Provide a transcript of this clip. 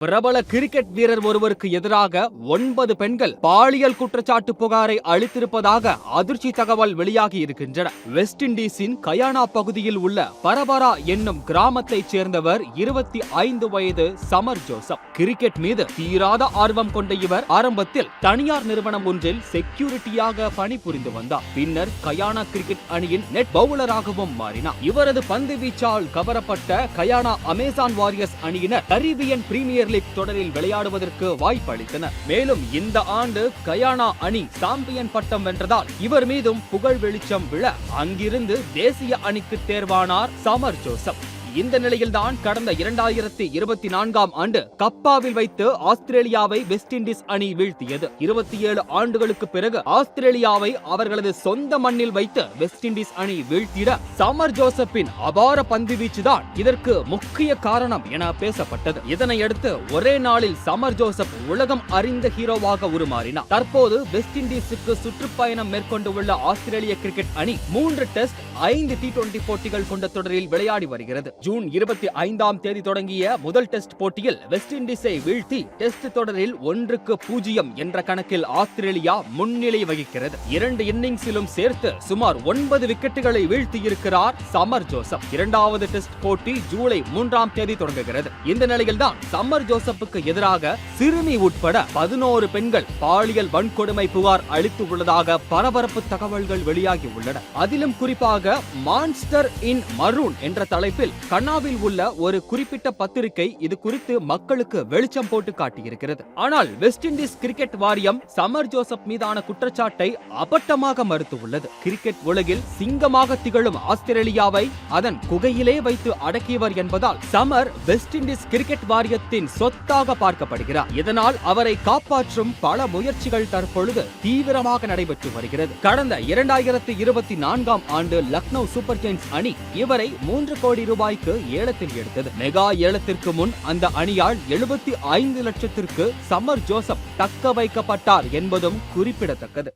பிரபல கிரிக்கெட் வீரர் ஒருவருக்கு எதிராக 9 பெண்கள் பாலியல் குற்றச்சாட்டு புகாரை அளித்திருப்பதாக அதிர்ச்சி தகவல் வெளியாகி இருக்கின்றன. வெஸ்ட் இண்டீஸின் கயானா பகுதியில் உள்ள பரபரா என்னும் கிராமத்தைச் சேர்ந்தவர் 25 வயது சமர் ஜோசப். கிரிக்கெட் மீது தீராத ஆர்வம் கொண்ட இவர் ஆரம்பத்தில் தனியார் நிறுவனம் ஒன்றில் செக்யூரிட்டியாக பணிபுரிந்து வந்தார். பின்னர் கயானா கிரிக்கெட் அணியின் நெட் பவுலராகவும் மாறினார். இவரது பந்து வீச்சால் கவரப்பட்ட கயானா அமேசான் வாரியர்ஸ் அணியினர் கரீபியன் பிரீமியர் லீக் தொடரில் விளையாடுவதற்கு வாய்ப்பு அளித்தனர். மேலும் இந்த ஆண்டு கயானா அணி சாம்பியன் பட்டம் வென்றதால் இவர் மீதும் புகழ் வெளிச்சம் விழ அங்கிருந்து தேசிய அணிக்கு தேர்வானார் சமர் ஜோசப். இந்த நிலையில்தான் கடந்த 2024ஆம் ஆண்டு கப்பாவில் வைத்து ஆஸ்திரேலியாவை வெஸ்ட் இண்டீஸ் அணி வீழ்த்தியது. 27 ஆண்டுகளுக்கு பிறகு ஆஸ்திரேலியாவை அவர்களது சொந்த மண்ணில் வைத்து வெஸ்ட் இண்டீஸ் அணி வீழ்த்திட சமர் ஜோசப்பின் அபார பந்து வீச்சுதான் இதற்கு முக்கிய காரணம் என பேசப்பட்டது. இதனையடுத்து ஒரே நாளில் சமர் ஜோசப் உலகம் அறிந்த ஹீரோவாக உருமாறினார். தற்போது வெஸ்ட் இண்டீஸுக்கு சுற்றுப்பயணம் மேற்கொண்டு உள்ள ஆஸ்திரேலிய கிரிக்கெட் அணி 3 டெஸ்ட் 5 T20 போட்டிகள் கொண்ட தொடரில் விளையாடி வருகிறது. ஜூன் 25ஆம் தேதி தொடங்கிய முதல் டெஸ்ட் போட்டியில் வெஸ்ட் இண்டீஸை வீழ்த்தி டெஸ்ட் தொடரில் 1-0 என்ற கணக்கில் ஆஸ்திரேலியா முன்னிலை வகிக்கிறது. 2 இன்னிங்ஸிலும் சேர்த்து சுமார் 9 விக்கெட்டுகளை வீழ்த்தியிருக்கிறார் சமர் ஜோசப். இரண்டாவது டெஸ்ட் போட்டி ஜூலை 3ஆம் தேதி தொடங்குகிறது. இந்த நிலையில்தான் சமர் ஜோசப்புக்கு எதிராக சிறுமி உட்பட 11 பெண்கள் பாலியல் வன்கொடுமை புகார் அளித்து உள்ளதாக பரபரப்பு தகவல்கள் வெளியாகி உள்ளன. அதிலும் குறிப்பாக மான்ஸ்டர் இன் மரூன் என்ற தலைப்பில் கண்ணாவில் உள்ள ஒரு குறிப்பிட்ட பத்திரிகை இது குறித்து மக்களுக்கு வெளிச்சம் போட்டு காட்டியிருக்கிறது. ஆனால் வெஸ்ட் இண்டீஸ் கிரிக்கெட் வாரியம் சமர் ஜோசப் மீதான குற்றச்சாட்டை அப்பட்டமாக மறுத்துள்ளது. கிரிக்கெட் உலகில் சிங்கமாக திகழும் ஆஸ்திரேலியாவை அதன் குகையிலே வைத்து அடக்கியவர் என்பதால் சமர் வெஸ்ட் இண்டீஸ் கிரிக்கெட் வாரியத்தின் சொத்தாக பார்க்கப்படுகிறார். இதனால் அவரை காப்பாற்றும் பல முயற்சிகள் தற்பொழுது தீவிரமாக நடைபெற்று வருகிறது. கடந்த 2024ஆம் ஆண்டு லக்னோ சூப்பர் ஜெயின்ஸ் அணி இவரை 3 கோடி ரூபாய்க்கு ஏலத்தில் எடுத்தது. மெகா ஏலத்திற்கு முன் அந்த அணியால் 75 லட்சத்திற்கு சமர் ஜோசப் தக்க வைக்கப்பட்டார் என்பதும் குறிப்பிடத்தக்கது.